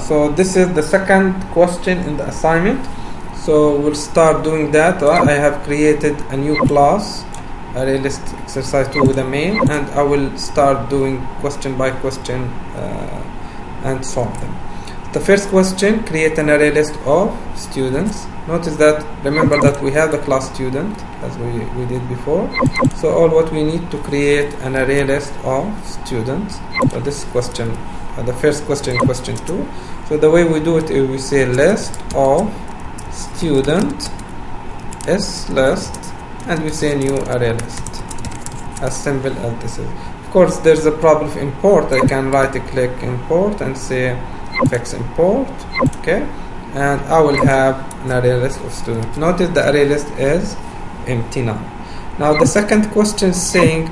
So this is the second question in the assignment. So we'll start doing that. I have created a new class, array list exercise 2 with a main, and I will start doing question by question and solve them. The first question, create an array list of students. Notice that, remember that we have the class student as we did before. So all what we need to create an array list of students. So this question, the first question, question 2. So the way we do it is we say list of student is list, and we say new array list. As simple as this is. Of course, there's a problem of import. I can right click import and say fix import, okay, and I will have an array list of students. Notice the array list is empty now. Now the second question is saying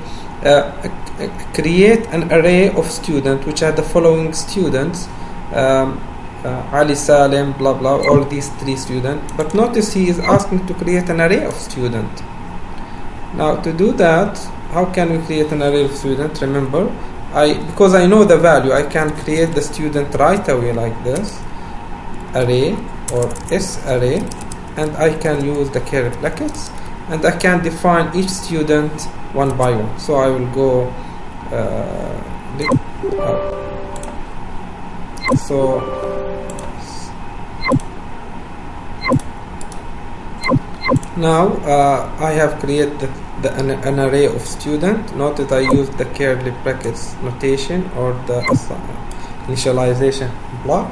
create an array of students which are the following students, Ali, Salim, blah blah, all these 3 students. But notice he is asking to create an array of students. Now to do that, how can we create an array of students? Remember, because I know the value, I can create the student right away like this, array or s array, and I can use the curly brackets, and I can define each student one by one. So I will go now I have created an array of students. Note that I use the curly brackets notation or the initialization block.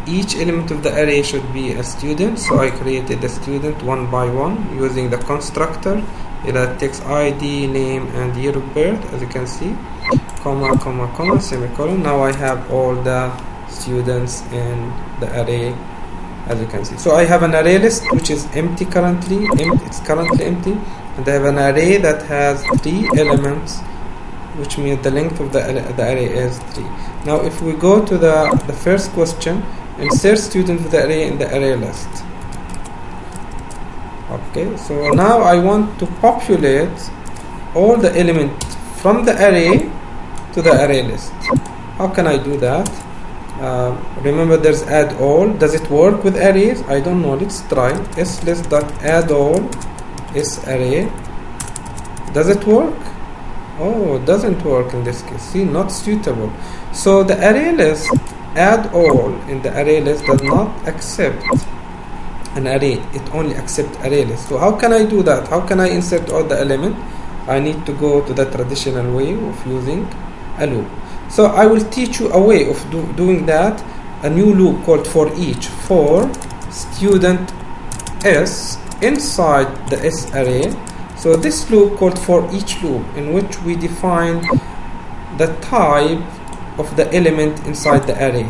Each element of the array should be a student, so I created the student one by one using the constructor that takes ID, name, and year of birth, as you can see, comma, comma, comma, semicolon. Now I have all the students in the array, as you can see. So I have an array list which is empty currently. It's currently empty, and I have an array that has 3 elements, which means the length of the array is 3. Now if we go to the first question, insert student with the array in the array list. Okay, so now I want to populate all the elements from the array to the array list. How can I do that? Remember, there's add all. Does it work with arrays? I don't know. Let's try slist.add all is array. Does it work? Oh, it doesn't work in this case. See, not suitable. So the array list add all in the array list does not accept an array. It only accepts array list. So how can I do that? How can I insert all the elements? I need to go to the traditional way of using a loop. So I will teach you a way of doing that, a new loop called for each, for student s inside the s array. So this loop called for each loop, in which we define the type of the element inside the array.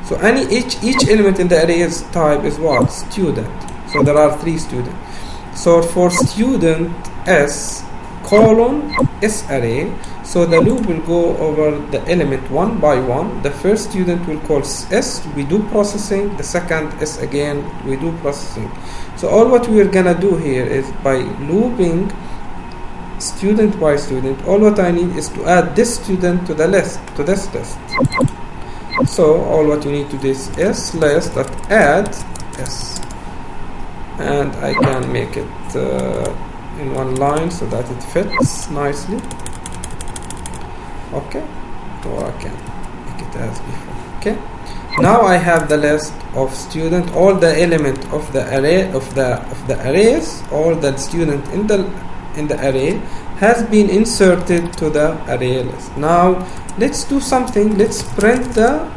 So each element in the array's type is what? Student. So there are 3 students. So for student s colon s array, so the loop will go over the element one by one. The first student will call s, we do processing. The second s again, we do processing. So all what we are gonna do here is, by looping student by student, all what I need is to add this student to the list, to this list. So all what you need to do is s.list.add s, and I can make it in one line so that it fits nicely. Okay, or I can make it as before. Okay, now I have the list of student, all the element of the array of the arrays, all the student in the array has been inserted to the array list. Now let's do something. Let's print the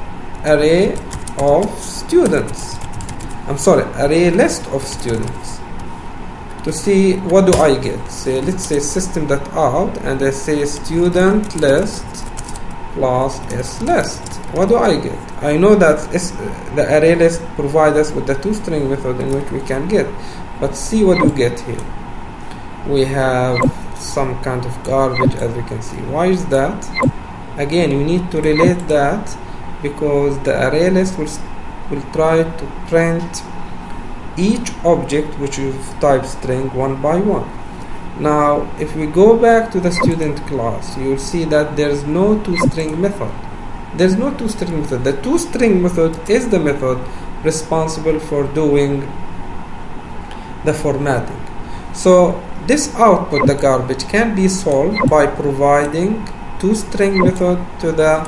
array of students. I'm sorry, array list of students, to see what do I get. Say, let's say system.out, and I say student list plus s list. What do I get? I know that the array list provides us with the toString method in which we can get, but see what we get here. We have some kind of garbage, as you can see. Why is that? Again, you need to relate that, because the array list will try to print each object which is type string one by one. Now if we go back to the student class, you will see that there is no toString method. There's no toString method. The toString method is the method responsible for doing the formatting. So this output, the garbage, can be solved by providing toString method to the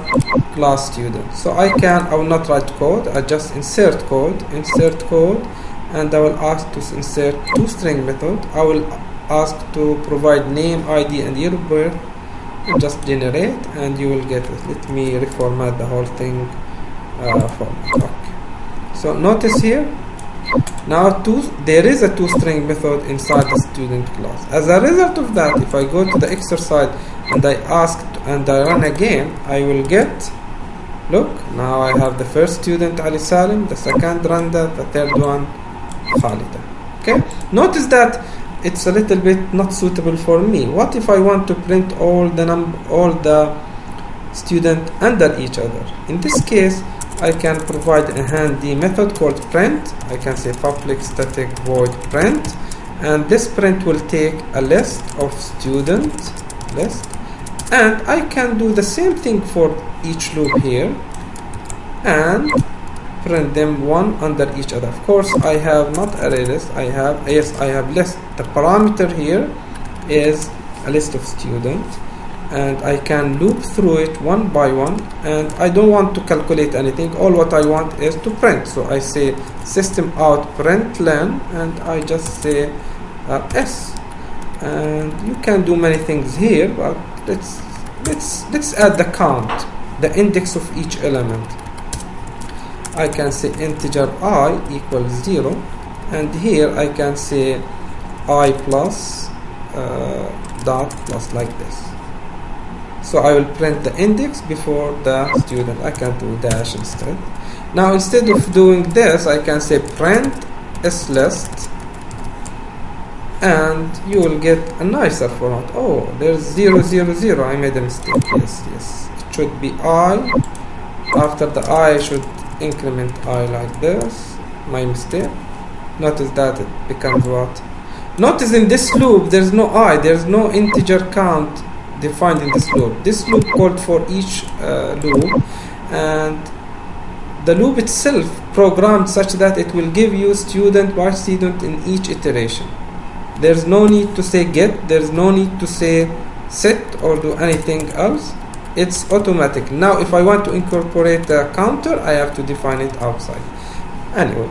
class student. So I will not write code, I just insert code, and I will ask to insert toString method. I will ask to provide name, ID, and year of birth, and just generate, and you will get it. Let me reformat the whole thing. Okay. So notice here, now there is a toString method inside the student class. As a result of that, if I go to the exercise and I ask and I run again, I will get, look, now I have the first student Ali Salim, the second Randa, the third one Khalida. Okay, notice that it's a little bit not suitable for me. What if I want to print all the student under each other? In this case, I can provide a handy method called print. I can say public static void print, and this print will take a list of student list, and I can do the same thing for each loop here and print them one under each other. Of course, I have not array list, I have list. The parameter here is a list of students, and I can loop through it one by one, and I don't want to calculate anything. All what I want is to print. So I say system out println, and I just say s, and you can do many things here, but let's add the count, the index of each element. I can say integer I equals 0, and here I can say I plus dot plus like this. So I will print the index before the student. I can do dash instead. Now instead of doing this, I can say print slist, and you will get a nicer format. Oh, there's 0, 0, 0. I made a mistake. Yes. It should be I. After the I, I should increment I like this. My mistake. Notice that it becomes what? Notice in this loop there's no I, there's no integer count defined in this loop. This loop called for each loop, and the loop itself programmed such that it will give you student by student in each iteration. There's no need to say get, there's no need to say set or do anything else. It's automatic. Now if I want to incorporate the counter, I have to define it outside. Anyway,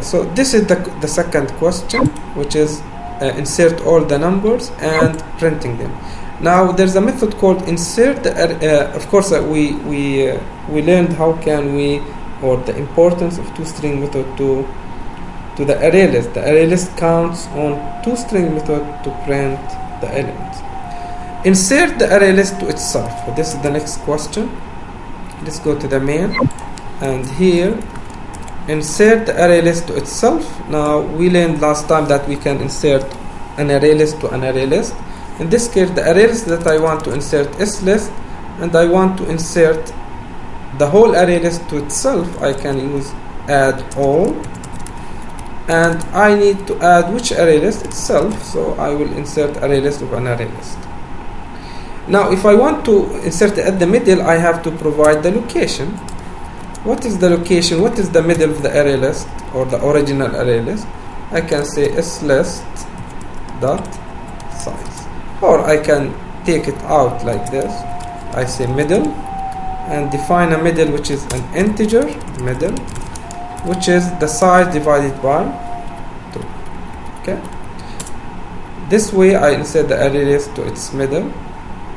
so this is the second question, which is insert all the numbers and printing them. Now there's a method called insert. Of course, we learned how can we, or the importance of toString method to the array list. The array list counts on toString method to print the elements. Insert the array list to itself. This is the next question. Let's go to the main, and here insert the array list to itself. Now we learned last time that we can insert an array list to an array list. In this case, the array list that I want to insert is list, and I want to insert the whole array list to itself. I can use add all, and I need to add which array list itself, so I will insert array list of an array list. Now if I want to insert it at the middle, I have to provide the location. What is the location? What is the middle of the array list or the original array list? I can say slist dot size, or I can take it out like this. I say middle and define a middle which is an integer middle, which is the size divided by 2. Okay, this way I insert the array list to its middle.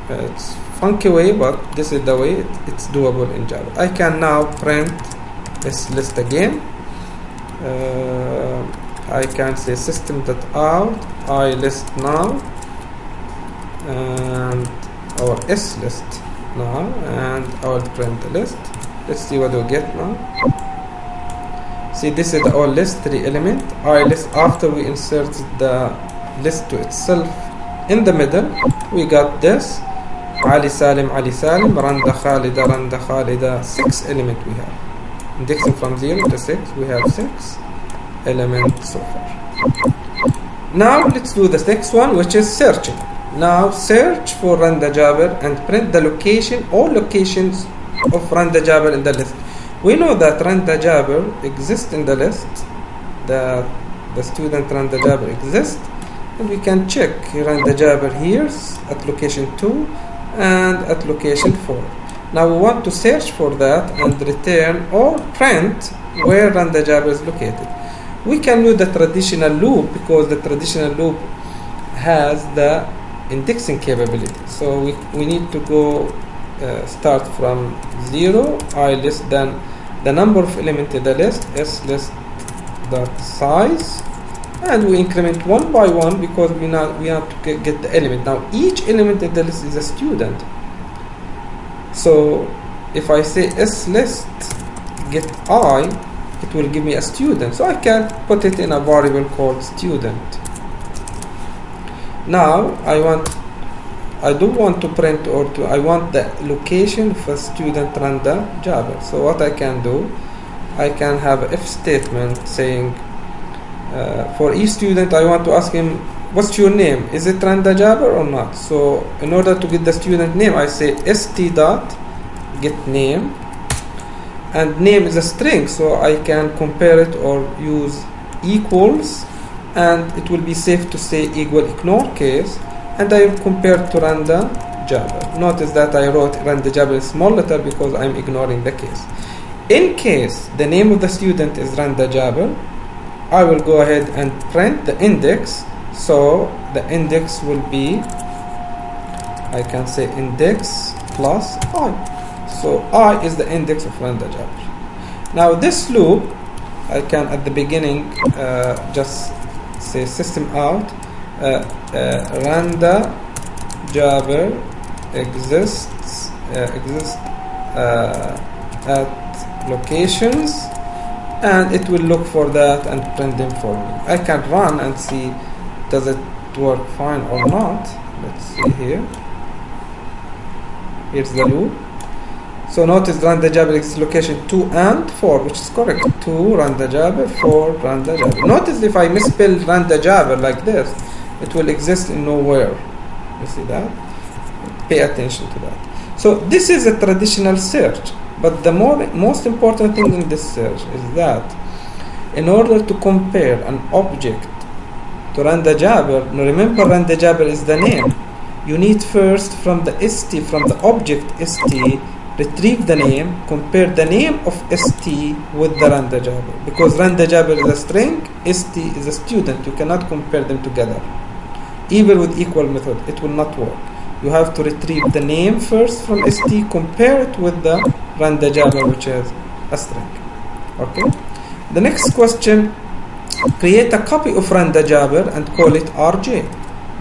It's funky way, but this is the way it's doable in Java. I can now print this list again. I can say system.out I list now, and our s list now, and I will print the list. Let's see what we get now. See, this is our list 3 element I list. After we insert the list to itself in the middle, we got this Ali Salim, Randa Khalida, 6 element we have. Indexing from 0 to 6, we have 6 elements so far. Now let's do the next one, which is searching. Now search for Randa Jabir and print the location, all locations of random jabber in the list. We know that random jabber exists in the list, the student random jabber exists, and we can check random jabber here at location 2 and at location 4. Now we want to search for that and return or print where random jabber is located. We can use the traditional loop because the traditional loop has the indexing capability. So we need to go start from 0, I less than the number of elements in the list, s list dot size, and we increment one by one because we have to get the element. Now each element in the list is a student. So if I say s list get I, it will give me a student. So I can put it in a variable called student. Now I don't want to print I want the location for student random jabber. So what I can do, I can have an if statement saying for each student I want to ask him, what's your name? Is it random jabber or not? So in order to get the student name, I say st dot getName, and name is a string, so I can compare it or use equals, and it will be safe to say equal ignore case, and I will compare to random jabber. Notice that I wrote random jabber in small letter because I'm ignoring the case. In case the name of the student is random jabber, I will go ahead and print the index. So the index will be, I can say index plus I. So I is the index of random jabber. Now this loop, I can at the beginning just say system out random jabber exists at locations, and it will look for that and print them for me. I can run and see does it work fine or not. Let's see here. Here's the loop. So notice random jabber exists location 2 and 4, which is correct. 2 random jabber, 4 random jabber. Notice if I misspell random jabber like this, it will exist in nowhere. You see that? Pay attention to that. So this is a traditional search, but the most important thing in this search is that in order to compare an object to random jabber, now remember random jabber is the name. You need first from the object st, retrieve the name, compare the name of st with the random jabber. Because random jabber is a string, st is a student. You cannot compare them together. Even with equal method, it will not work. You have to retrieve the name first from st, compare it with the random jabber, which is a string. Okay. The next question, create a copy of random jabber and call it rj.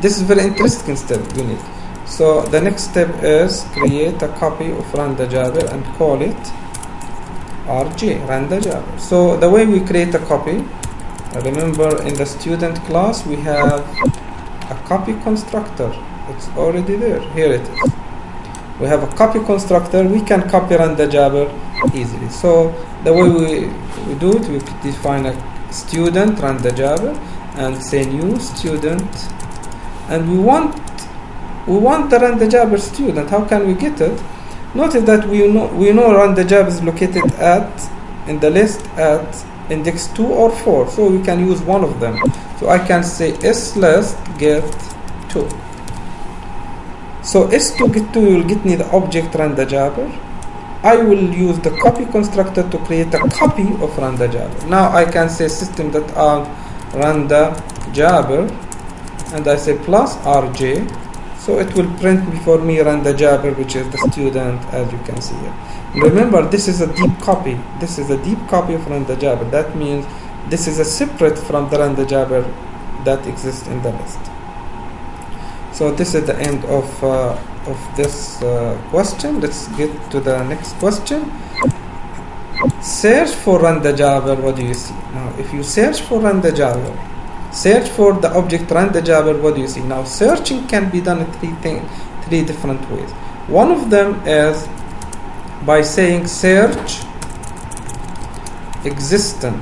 This is very interesting step you need. So the next step is create a copy of random jabber and call it rj, random jabber. So the way we create a copy, remember in the student class we have a copy constructor. It's already there. Here it is. We have a copy constructor. We can copy random jabber easily. So the way we do it, we define a student random jabber and say new student, and we want the random jabber student. How can we get it? Notice that we know random jabber is located in the list at index 2 or 4, so we can use one of them. So I can say s list get 2. So s2 get 2 will get me the object random jabber. I will use the copy constructor to create a copy of random jabber. Now I can say system.out random jabber, and I say plus rj. So it will print for me random jabber, which is the student, as you can see here. Remember, this is a deep copy. This is a deep copy of random jabber. That means this is a separate from the random jabber that exists in the list. So this is the end of this question. Let's get to the next question. Search for random jabber. What do you see? Now, if you search for random jabber, search for the object random jabber, what do you see? Now, searching can be done in three different ways. One of them is by saying search existence,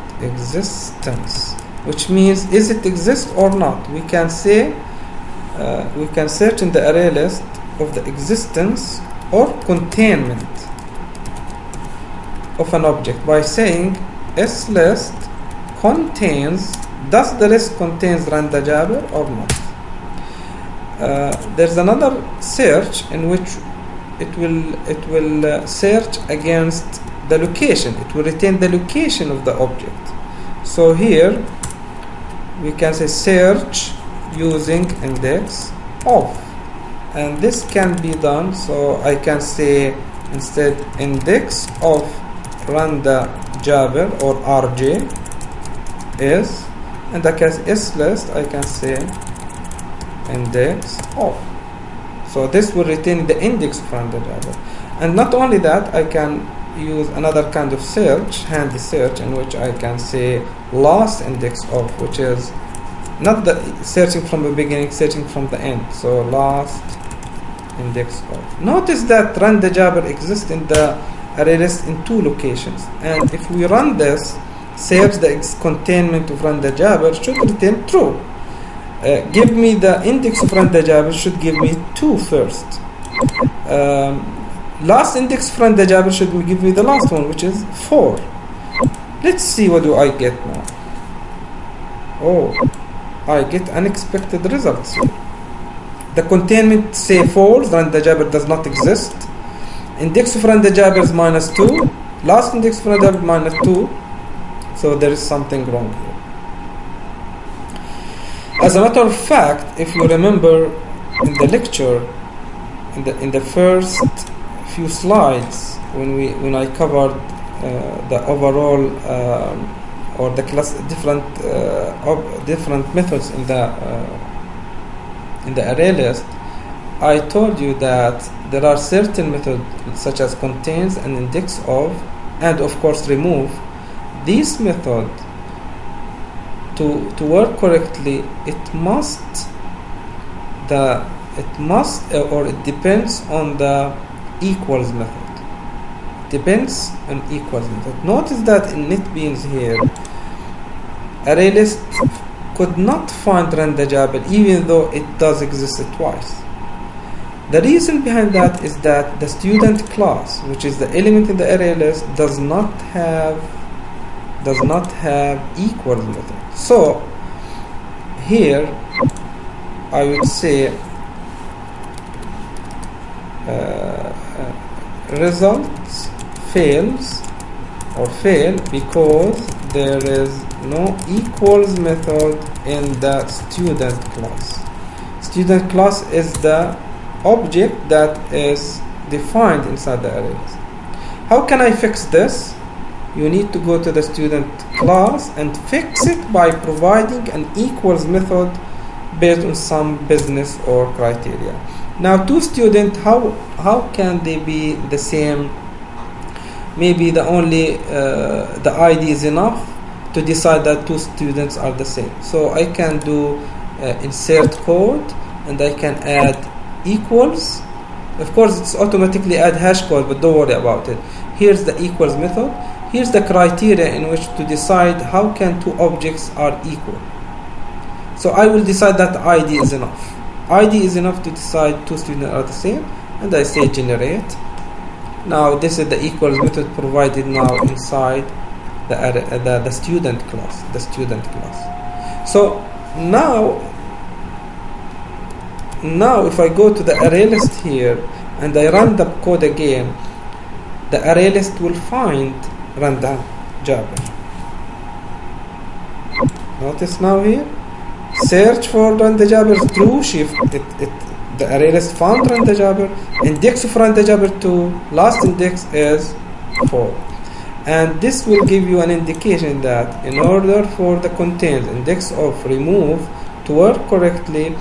which means is it exist or not. We can say we can search in the array list of the existence or containment. of an object by saying slist contains, does the list contains randajabber or not? There's another search in which it will search against the location. It will retain the location of the object. So here we can say search using index of, and this can be done. So I can say instead index of randajabber or rj is, in the case is list, I can say index of. So this will retain the index of randajabber. And not only that, I can use another kind of search, handy search, in which I can say last index of, which is not the searching from the beginning, searching from the end. So last index of. Notice that randajabber exists in the array list in two locations, and if we run this search, the containment of randajabber should return true. Give me the index of randajabber should give me 2 first. Last index of randajabber should give me the last one, which is 4. Let's see what do I get now. Oh, I get unexpected results. The containment say false, randajabber does not exist. Index of randajabber is -2. Last index of randajabber -2. So there is something wrong here. As a matter of fact, if you remember in the lecture, in the first few slides, when I covered the overall or the class different methods in the array list, I told you that there are certain methods such as contains and index of, and of course remove. This method, to work correctly, it depends on the equals method. Depends on equals method. Notice that in NetBeans here, array list could not find randajabber even though it does exist twice. The reason behind that is that the student class, which is the element in the array list, does not have equals method. So here I would say results fails or fail because there is no equals method in the student class. Student class is the object that is defined inside the array list. How can I fix this? You need to go to the student class and fix it by providing an equals method based on some business or criteria. Now, two students, how can they be the same? Maybe the only the ID is enough to decide that two students are the same. So I can do insert code, and I can add equals. Of course, it's automatically add hash code, but don't worry about it. Here's the equals method. Here's the criteria in which to decide how can two objects are equal. So I will decide that ID is enough. ID is enough to decide two students are the same, and I say generate. Now this is the equals method provided now inside the student class. The student class. So now if I go to the array list here and I run the code again, the array list will find randajabber. Notice now here, search for randajabber is true. The array list found randajabber. Index of randajabber 2. Last index is 4. And this will give you an indication that in order for the contains index of remove to work correctly,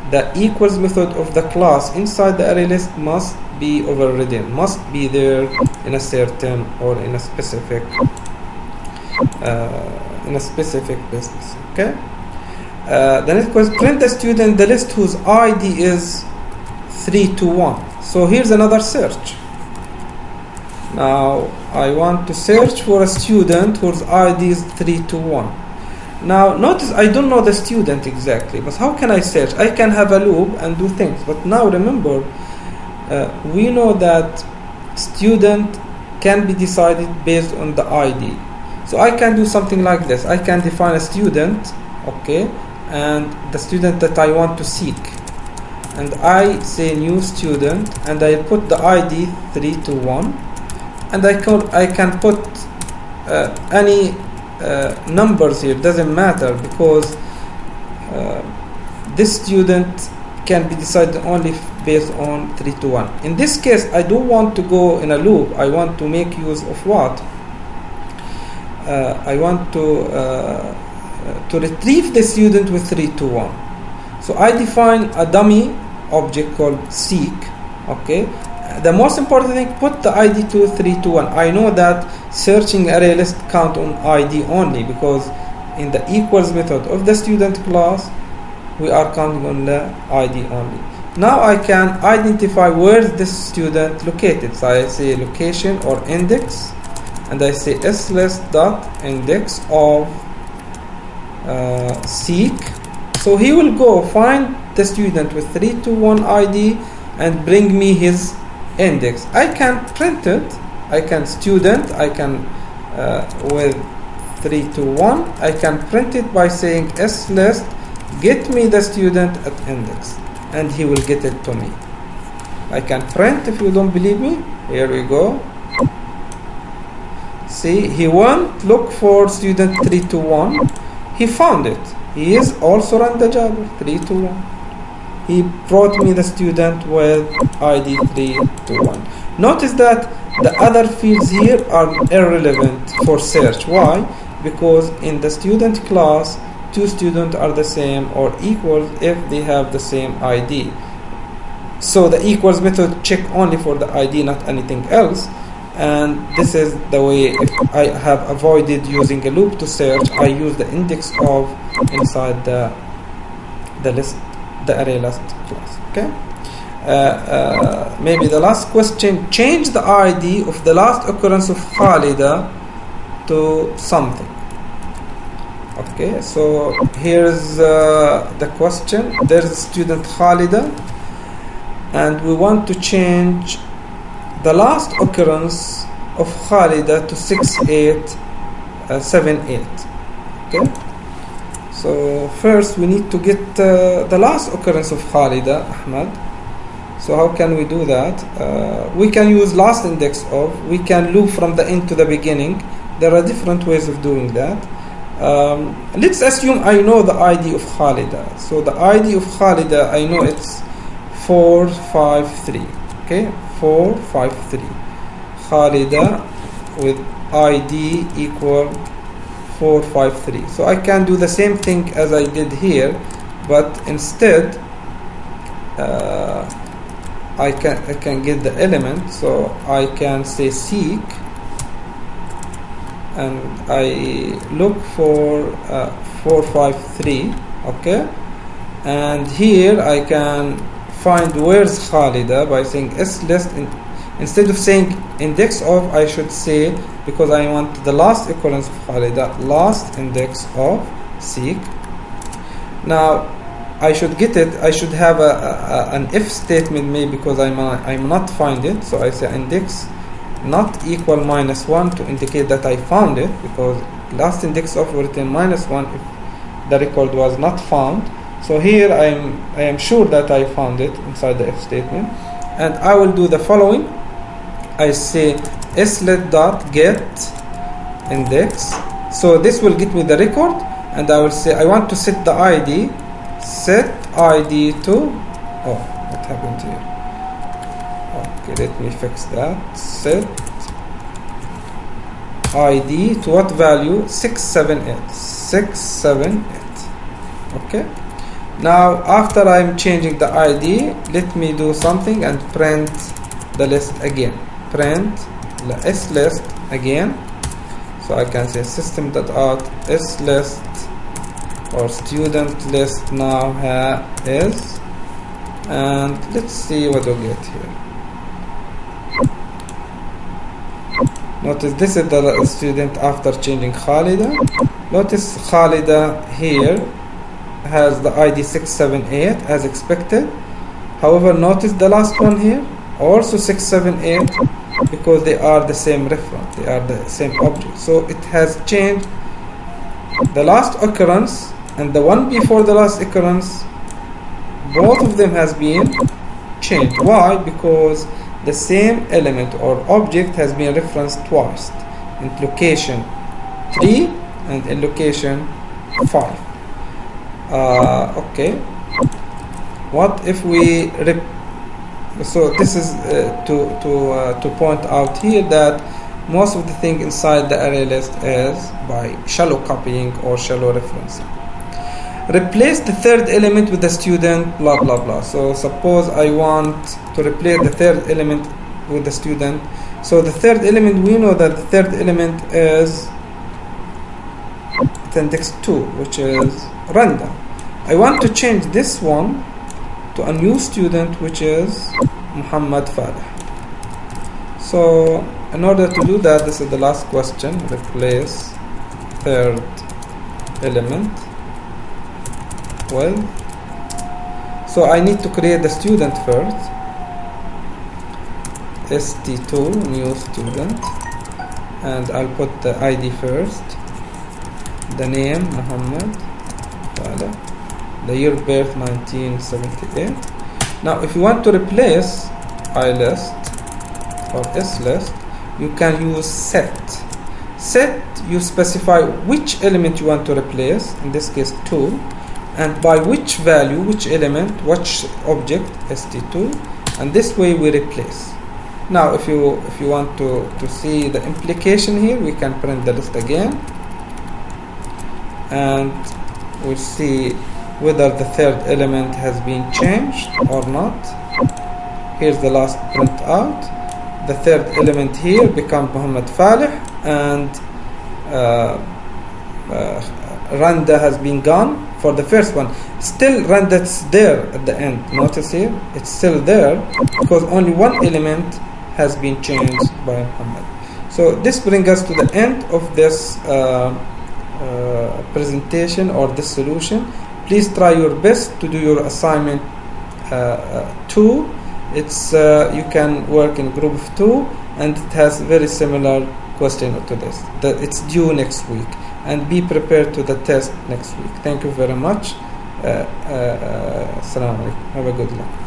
the equals method of the class inside the array list must be overridden, must be there in a certain or in a specific business. Okay. The next question: print the student the list whose ID is 321. So here's another search. Now I want to search for a student whose ID is 321. Now notice I don't know the student exactly, but how can I search? I can have a loop and do things, but now remember, we know that student can be decided based on the ID. So I can do something like this. I can define a student, okay, and the student that I want to seek, and I say new student, and I put the ID 321, and I can put any numbers here, doesn't matter, because this student can be decided only based on 321. In this case, I don't want to go in a loop. I want to make use of what? I want to retrieve the student with 321. So I define a dummy object called seek. Okay. The most important thing, put the ID to 321. I know that searching array list count on ID only, because in the equals method of the student class, we are counting on the ID only. Now I can identify where this student located. So I say location or index, and I say s.list.index of seek. So he will go find the student with 321 ID and bring me his index. I can print it. I can student. I can with 321. I can print it by saying s.list get me the student at index, and he will get it to me. I can print if you don't believe me. Here we go. See, he went look for student 321. He found it. He is also run the job of 321. He brought me the student with ID 321. Notice that the other fields here are irrelevant for search. Why? Because in the student class, two students are the same or equals if they have the same ID. So the equals method check only for the ID, not anything else. And this is the way, if I have avoided using a loop to search, I use the index of inside the list, the array list class. Okay. Maybe the last question, change the ID of the last occurrence of Khalida to something. Okay, so here's the question. There's a student Khalida, and we want to change the last occurrence of Khalida to 6878. Okay, so first we need to get the last occurrence of Khalida, Ahmad. So how can we do that? We can use last index of, we can loop from the end to the beginning. There are different ways of doing that. Let's assume I know the ID of Khalida. So the ID of Khalida, I know it's 453. Okay, 453. Khalida with ID equal 453. So I can do the same thing as I did here, but instead I can get the element. So I can say seek, and I look for 453. Okay, and here I can find where's Khalida by saying s.list. Instead of saying index of, I should say, because I want the last occurrence of Khalida, last index of seek. Now I should get it. I should have an if statement maybe, because I not find it. So I say index not equal -1 to indicate that I found it, because last index of will return -1 if the record was not found. So here I am sure that I found it inside the if statement, and I will do the following. I say s.get index. So this will get me the record, and I will say I want to set the ID, set ID to, oh, what happened here? Okay, let me fix that. Set ID to what value? 678. 678. Okay. Now after I'm changing the ID, let me do something and print the list again. Print the s.list again. So I can say system.out s.list or student list now is, and let's see what we get here. Notice this is the student after changing Khalida. Notice Khalida here has the ID 678 as expected. However, notice the last one here also 678. because they are the same reference, they are the same object. So it has changed the last occurrence and the one before the last occurrence. Both of them has been changed. Why? Because the same element or object has been referenced twice, in location 3 and in location 5. Okay. What if we so this is to point out here that most of the thing inside the array list is by shallow copying or shallow referencing. Replace the third element with the student, blah blah blah. So suppose I want to replace the third element with the student. So the third element, we know that the third element is index 2, which is random. I want to change this one to a new student, which is Muhammad Faleh. So in order to do that, this is the last question. Replace third element with, so I need to create the student first. st2 new student, and I'll put the ID first, the name Muhammad Faleh, the year of birth 1978. Now if you want to replace ilist or slist, you can use set. You specify which element you want to replace, in this case 2, and by which value, which element, which object, st2, and this way we replace. Now if you want to see the implication here, we can print the list again and we'll see whether the third element has been changed or not. Here's the last print out. The third element here becomes Muhammad Faleh, and Randa has been gone for the first one. Still Randa's there at the end. Notice here, it's still there because only one element has been changed by Muhammad. So this brings us to the end of this presentation or this solution. Please try your best to do your assignment 2. It's you can work in group of 2, and it has very similar question to this. It's due next week, and be prepared to the test next week. Thank you very much. Assalamu alaikum. Have a good luck.